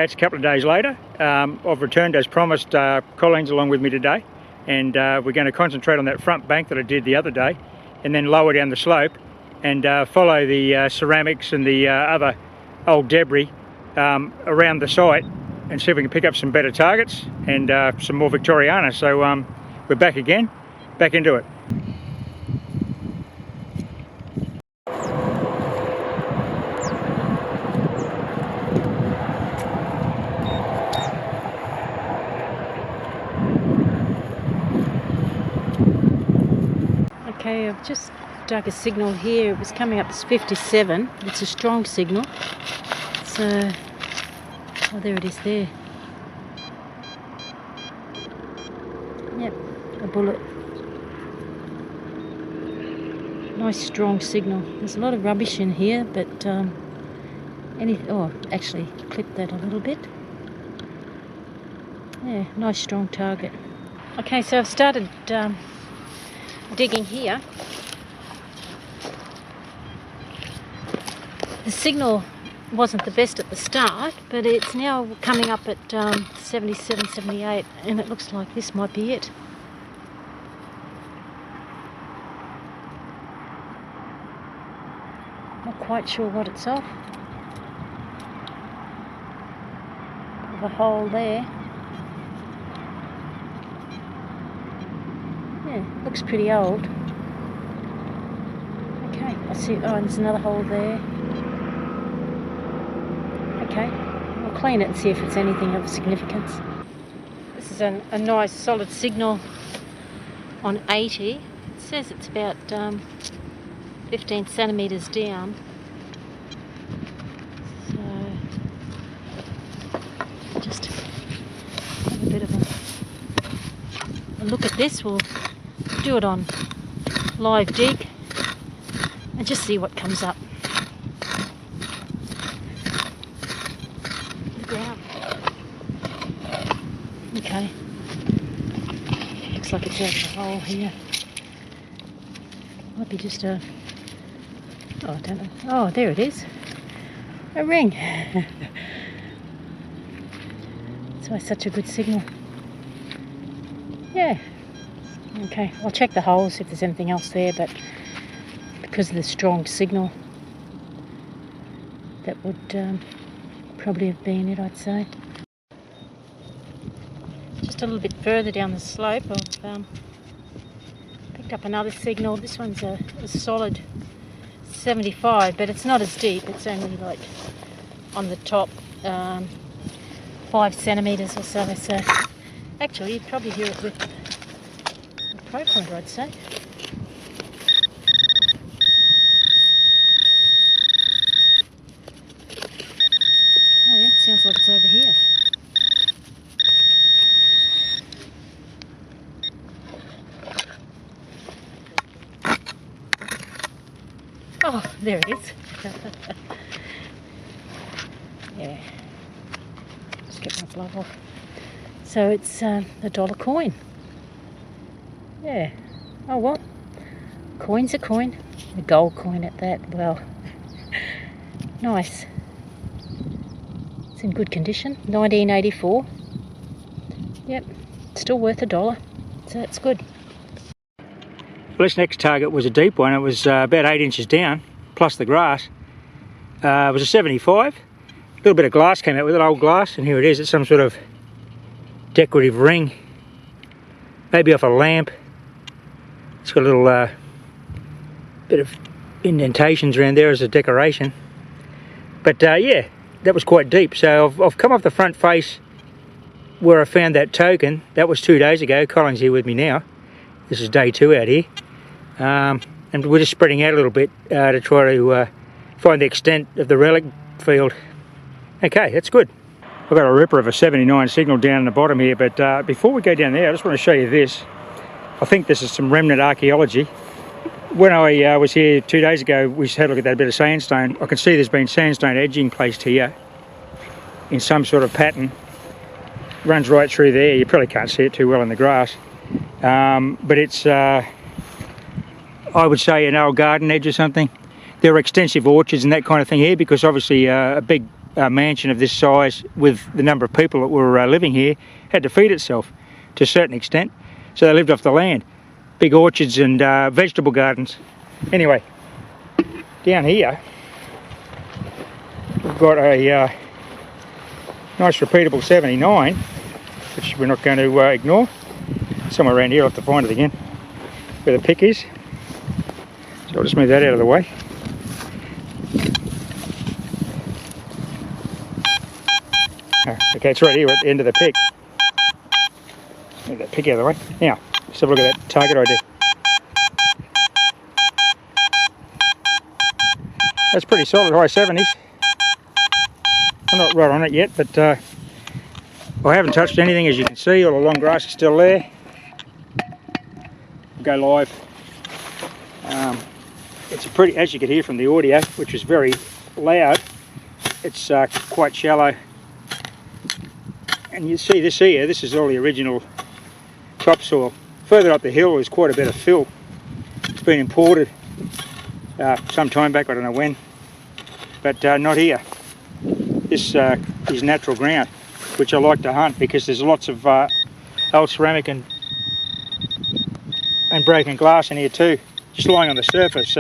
catch a couple of days later. I've returned as promised. Colleen's along with me today, and we're going to concentrate on that front bank that I did the other day, and then lower down the slope and follow the ceramics and the other old debris around the site and see if we can pick up some better targets and some more Victoriana. So we're back again, back into it. Okay, I've just dug a signal here. It was coming up as 57. It's a strong signal. So, oh, there it is there. Yep, a bullet. Nice strong signal. There's a lot of rubbish in here, but oh, actually clip that a little bit. Yeah, nice strong target. Okay, so I've started digging here. The signal wasn't the best at the start, but it's now coming up at 77, 78, and it looks like this might be it. Not quite sure what it's of. There's a hole there. Yeah, looks pretty old. Okay, I see. Oh, and there's another hole there. Okay, I'll clean it and see if it's anything of significance. This is a nice solid signal on 80. It says it's about 15 centimetres down. So just have a bit of a look at this. We'll do it on live dig and just see what comes up. The ground. Okay. Looks like it's out of the hole here. Might be just a... oh, I don't know. Oh, there it is. A ring. That's why such a good signal. Yeah. Okay, I'll check the holes if there's anything else there, but because of the strong signal, that would probably have been it, I'd say. Just a little bit further down the slope, I've picked up another signal. This one's a solid 75, but it's not as deep. It's only like on the top 5 centimetres or so. So actually, you'd probably hear it with pro pointer, I'd say. Oh yeah, it sounds like it's over here. Oh, there it is. Yeah. Just get my glove off. So it's a $1 coin. Yeah. Oh well. Coin's a coin. A gold coin at that. Well, nice. It's in good condition. 1984. Yep. Still worth $1. So that's good. Well, this next target was a deep one. It was about 8 inches down, plus the grass. It was a 75. A little bit of glass came out with it, old glass, and here it is. It's some sort of decorative ring, maybe off a lamp. It's got a little bit of indentations around there as a decoration. But yeah, that was quite deep. So I've come off the front face where I found that token. That was 2 days ago. Colin's here with me now. This is day 2 out here. And we're just spreading out a little bit to try to find the extent of the relic field. Okay, that's good. I've got a ripper of a 79 signal down in the bottom here, but before we go down there, I just want to show you this. I think this is some remnant archaeology. When I was here 2 days ago, we had a look at that bit of sandstone. I can see there's been sandstone edging placed here in some sort of pattern. Runs right through there. You probably can't see it too well in the grass. But it's, I would say, an old garden edge or something. There are extensive orchards and that kind of thing here because obviously a big mansion of this size with the number of people that were living here had to feed itself to a certain extent. So they lived off the land. Big orchards and vegetable gardens. Anyway, down here we've got a nice repeatable 79, which we're not going to ignore. Somewhere around here, I'll have to find it again, where the pick is. So I'll just move that out of the way. Oh, okay, it's right here at the end of the pick. Move that pick out of the way. Now, let's have a look at that target ID. That's pretty solid, high 70s. I'm not right on it yet, but I haven't touched anything, as you can see. All the long grass is still there. We'll go live. It's a pretty, as you could hear from the audio, which was very loud, it's quite shallow. And you see this here, this is all the original topsoil. Further up the hill is quite a bit of fill. It's been imported some time back, I don't know when, but not here. This is natural ground, which I like to hunt because there's lots of old ceramic and broken glass in here too, just lying on the surface.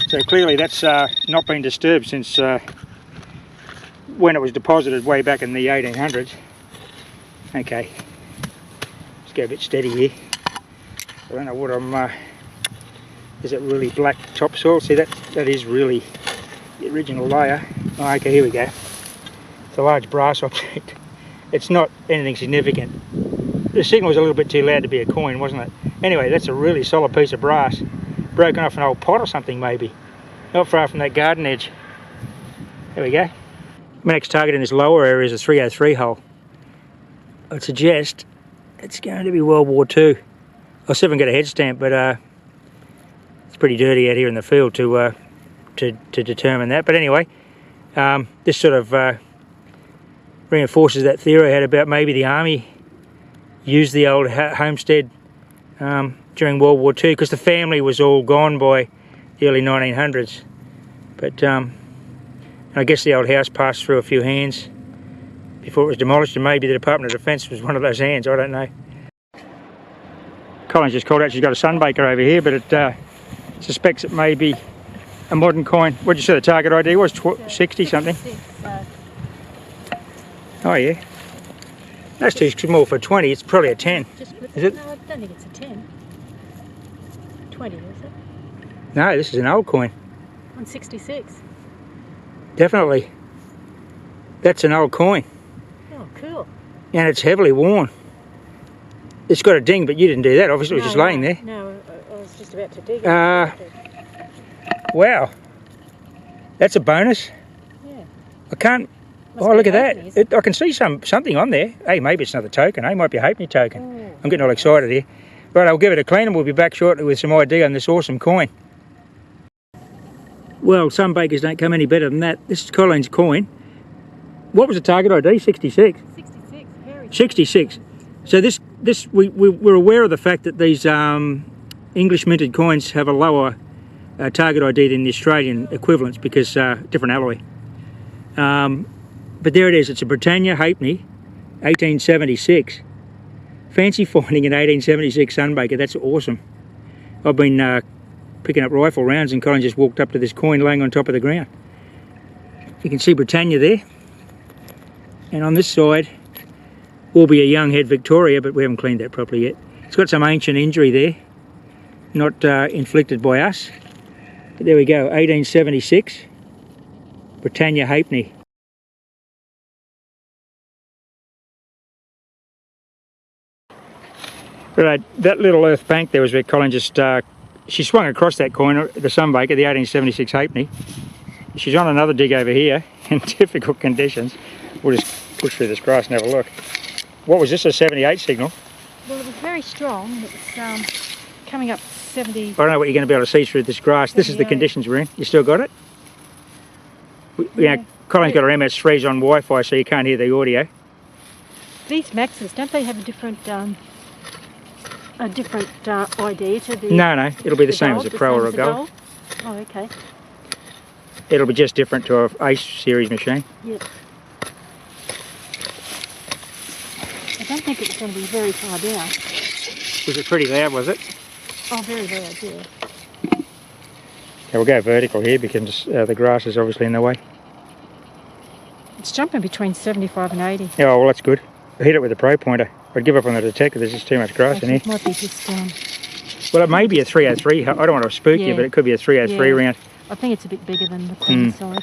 So clearly that's not been disturbed since when it was deposited way back in the 1800s. Okay, let's go a bit steady here. I don't know what I'm. Is it really black topsoil? See, that is really the original layer. Oh, okay, here we go. It's a large brass object. It's not anything significant. The signal was a little bit too loud to be a coin, wasn't it? Anyway, that's a really solid piece of brass. Broken off an old pot or something, maybe. Not far from that garden edge. There we go. My next target in this lower area is a 303 hole. I'd suggest it's going to be World War II. I'll see if I can get a head stamp, but it's pretty dirty out here in the field to determine that. But anyway, this sort of reinforces that theory I had about maybe the army used the old homestead during World War II, because the family was all gone by the early 1900s. But I guess the old house passed through a few hands before it was demolished, and maybe the Department of Defence was one of those hands, I don't know. Colin's just called out she's got a sunbaker over here, but it suspects it may be a modern coin. What did you say the target ID was? 60 something? Oh yeah. That's too small for 20, it's probably a 10. Is it? No, I don't think it's a 10. 20, is it? No, this is an old coin. 166. Definitely. That's an old coin. Oh, cool. And it's heavily worn. It's got a ding, but you didn't do that. Obviously, it was just laying there. No, I was just about to dig it. Wow. That's a bonus. Yeah. I can't... Must oh, look at halfpenny, that. I can see something on there. Hey, maybe it's another token. It might be a halfpenny token. Oh. I'm getting all excited here. Right, I'll give it a clean and we'll be back shortly with some idea on this awesome coin. Well, some bakers don't come any better than that. This is Colleen's coin. What was the target ID? 66? 66, very 66. So we're aware of the fact that these English minted coins have a lower target ID than the Australian equivalents because different alloy. But there it is. It's a Britannia halfpenny, 1876. Fancy finding an 1876 sunbaker. That's awesome. I've been picking up rifle rounds and Colin just walked up to this coin laying on top of the ground. You can see Britannia there. And on this side will be a young head Victoria, but we haven't cleaned that properly yet. It's got some ancient injury there, not inflicted by us. But there we go, 1876, Britannia halfpenny. Right, that little earth bank there was where Colin just, she swung across that coin, the sunbaker, the 1876 halfpenny. She's on another dig over here in difficult conditions. We'll just push through this grass and have a look. What was this, a 78 signal? Well, it was very strong. It was coming up 70. I don't know what you're going to be able to see through this grass. This is the conditions we're in. You still got it? Yeah. Colin's got her MS3s on Wi-Fi, so you can't hear the audio. These Maxes, don't they have a different ID to the... No, it'll be the same as a pro or a gold. Oh, okay. It'll be just different to a Ace series machine. Yep. I don't think it's going to be very far down. Was it pretty loud, was it? Oh, very loud, yeah. Okay, we'll go vertical here because the grass is obviously in the way. It's jumping between 75 and 80. Yeah, well, that's good. I hit it with a pro pointer. I'd give up on the detector, there's just too much grass in here. It might be just well, it may be a 303. I don't want to spook you, but it could be a 303 round. I think it's a bit bigger than the Queen size.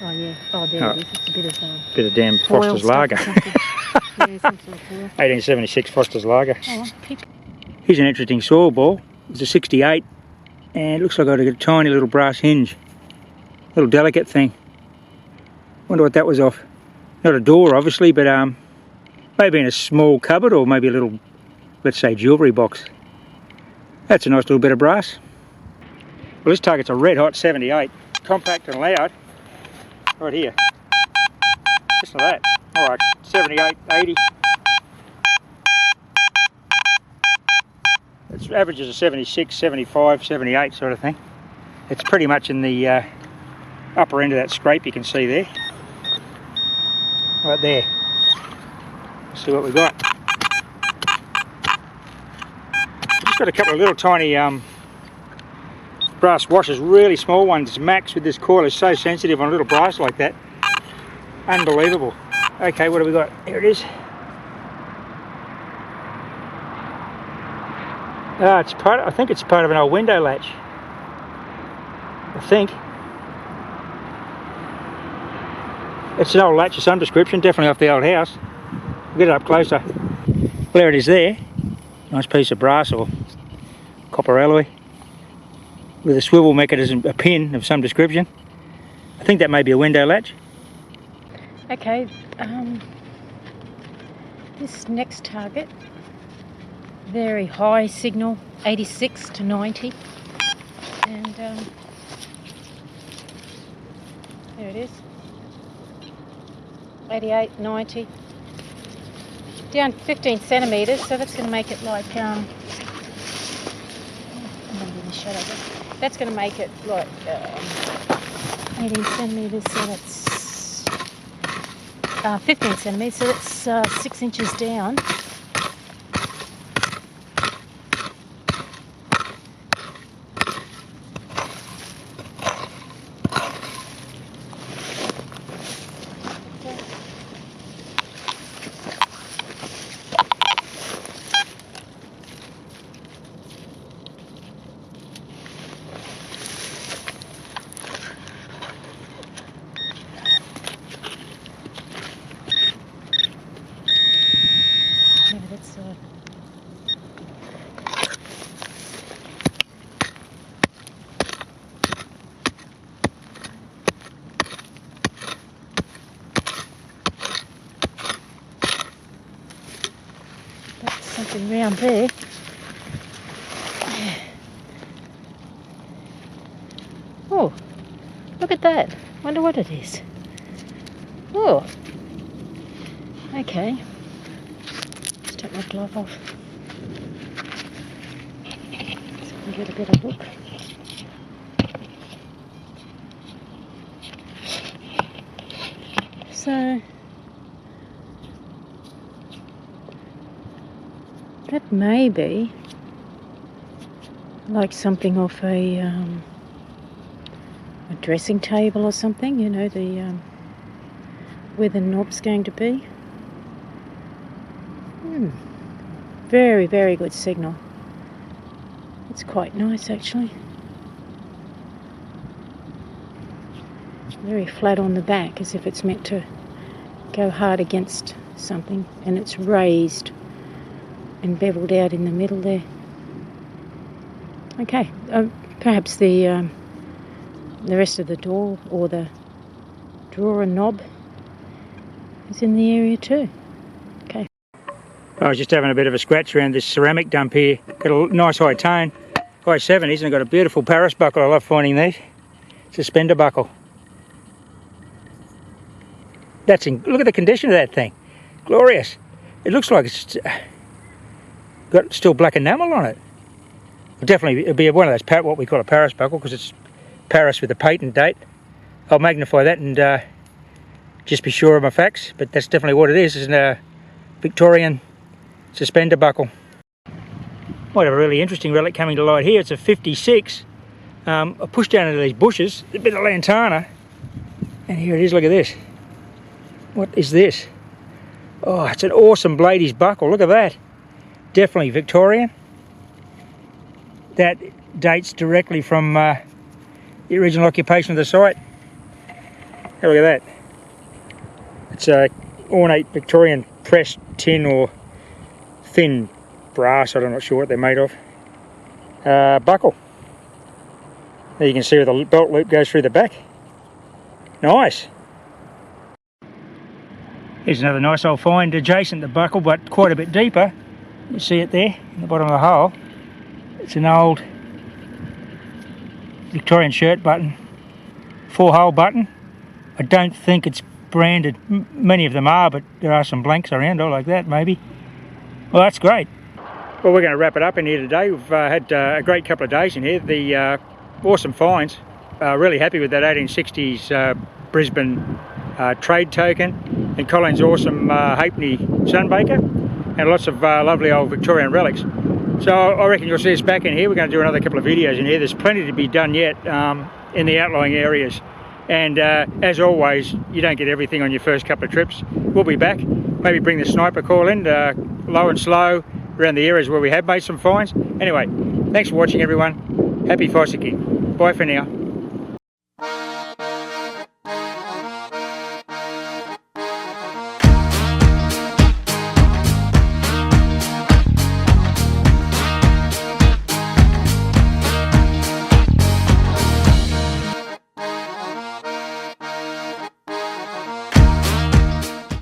Oh yeah. Oh, there it is. It's a bit of damn Foster's Lager. Yeah, some sort of foil. 1876 Foster's Lager. Oh, Here's an interesting soil ball. It's a 68, and it looks like I've got a tiny little brass hinge. Little delicate thing. Wonder what that was off. Not a door, obviously, but maybe in a small cupboard or maybe a little, let's say, jewellery box. That's a nice little bit of brass. Well, this target's a red hot 78, compact and loud. Right here. Just like that. Alright, 78, 80. It's averages of 76, 75, 78 sort of thing. It's pretty much in the upper end of that scrape you can see there. Right there. Let's see what we got. Just got a couple of little tiny brass washers, really small ones. Max with this coil is so sensitive on a little brass like that. Unbelievable. Okay, what have we got? Here it is. It's part. I think it's part of an old window latch. I think. It's an old latch of some description, definitely off the old house. We'll get it up closer. Well, there it is there. Nice piece of brass or copper alloy with a swivel mechanism, a pin of some description. I think that may be a window latch. Okay, this next target, very high signal, 86 to 90, and there it is, 88, 90, down 15 centimetres, so that's going to make it like, I'm going to be in the shadow there. That's going to make it like 18 centimetres, so that's 15 centimetres, so that's 6 inches down. Something round there. Oh, look at that. Wonder what it is. Oh, okay. Let's take my glove off so I can get a better look. So that may be like something off a dressing table or something, you know, the where the knob's going to be. Very, very good signal. It's quite nice actually. Very flat on the back, as if it's meant to go hard against something, and it's raised and beveled out in the middle there. Okay, perhaps the rest of the door or the drawer and knob is in the area too. Okay. I was just having a bit of a scratch around this ceramic dump here. Got a nice high tone, high 70s, and I've got a beautiful Paris buckle. I love finding these. Suspender buckle. Look at the condition of that thing. Glorious. It looks like it's got still black enamel on it. It'll definitely be one of those, what we call a Paris buckle, because it's Paris with the patent date. I'll magnify that and just be sure of my facts, but that's definitely what it is. It's a Victorian suspender buckle. Might have a really interesting relic coming to light here. It's a 56. I pushed down into these bushes, a bit of lantana, and here it is. Look at this. What is this? Oh, it's an awesome Bladies buckle. Look at that. Definitely Victorian. That dates directly from the original occupation of the site. Have a look at that. It's a ornate Victorian pressed tin or thin brass, I'm not sure what they're made of, buckle. There you can see where the belt loop goes through the back. Nice. Here's another nice old find adjacent to the buckle, but quite a bit deeper. You see it there in the bottom of the hole. It's an old Victorian shirt button, 4-hole button. I don't think it's branded. Many of them are, but there are some blanks around. I like that, maybe. Well, that's great. Well, we're going to wrap it up in here today. We've had a great couple of days in here. The awesome finds. Really happy with that 1860s Brisbane trade token, and Colleen's awesome halfpenny sunbaker, and lots of lovely old Victorian relics. So I reckon you'll see us back in here. We're going to do another couple of videos in here. There's plenty to be done yet in the outlying areas. And as always, you don't get everything on your first couple of trips. We'll be back. Maybe bring the sniper call in low and slow around the areas where we have made some finds. Anyway, thanks for watching, everyone. Happy fossicking. Bye for now.